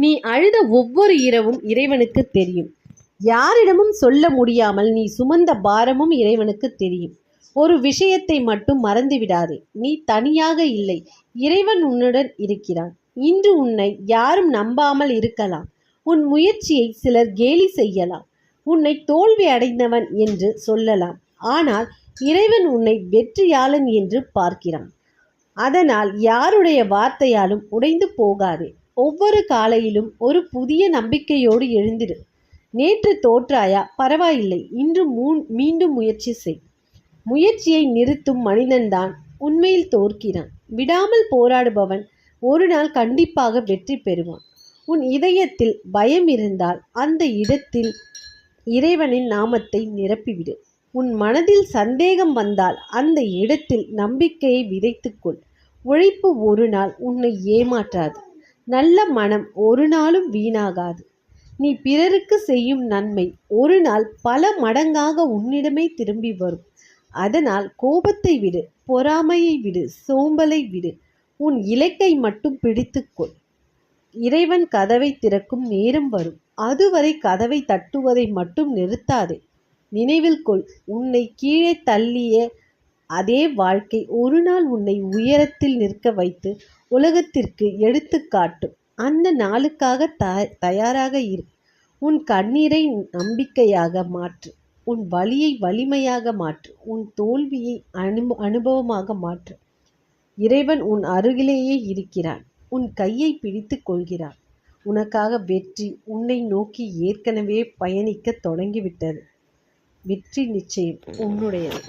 நீ அழுத ஒவ்வொரு இரவும் இறைவனுக்கு தெரியும். யாரிடமும் சொல்ல முடியாமல் நீ சுமந்த பாரமும் இறைவனுக்கு தெரியும். ஒரு விஷயத்தை மட்டும் மறந்துவிடாதே, நீ தனியாக இல்லை. இறைவன் உன்னுடன் இருக்கிறான். இன்று உன்னை யாரும் நம்பாமல் இருக்கலாம். உன் முயற்சியை சிலர் கேலி செய்யலாம். உன்னை தோல்வி அடைந்தவன் என்று சொல்லலாம். ஆனால் இறைவன் உன்னை வெற்றியாளன் என்று பார்க்கிறான். அதனால் யாருடைய வார்த்தையாலும் உடைந்து போகாதே. ஒவ்வொரு காலையிலும் ஒரு புதிய நம்பிக்கையோடு எழுந்திரு. நேற்று தோற்றாயா? பரவாயில்லை, இன்று மீண்டும் முயற்சி செய். முயற்சியை நிறுத்தும் மனிதன்தான் உண்மையில் தோற்கிறான். விடாமல் போராடுபவன் ஒரு நாள் கண்டிப்பாக வெற்றி பெறுவான். உன் இதயத்தில் பயம் இருந்தால் அந்த இடத்தில் இறைவனின் நாமத்தை நிரப்பிவிடு. உன் மனதில் சந்தேகம் வந்தால் அந்த இடத்தில் நம்பிக்கையை விதைத்துக்கொள். உழைப்பு ஒரு நாள் உன்னை ஏமாற்றாது. நல்ல மனம் ஒரு நாளும் வீணாகாது. நீ பிறருக்கு செய்யும் நன்மை ஒரு நாள் பல மடங்காக உன்னிடமே திரும்பி வரும். அதனால் கோபத்தை விடு, பொறாமையை விடு, சோம்பலை விடு. உன் இலக்கை மட்டும் பிடித்துக்கொள். இறைவன் கதவை திறக்கும் நேரம் வரும். அதுவரை கதவை தட்டுவதை மட்டும் நிறுத்தாதே. நினைவில் கொள், உன்னை கீழே தள்ளிய அதே வாழ்க்கை ஒரு நாள் உன்னை உயரத்தில் நிற்க வைத்து உலகத்திற்கு எடுத்துக்காட்டும். அந்த நாளுக்காக தயாராக இரு. உன் கண்ணீரை நம்பிக்கையாக மாற்று. உன் வலியை வலிமையாக மாற்று. உன் தோல்வியை அனுபவமாக மாற்று. இறைவன் உன் அருகிலேயே இருக்கிறான். உன் கையை பிடித்து கொள்கிறான். உனக்காக வெற்றி உன்னை நோக்கி ஏற்கனவே பயணிக்க தொடங்கிவிட்டது. வெற்றி நிச்சயம் உன்னுடையது.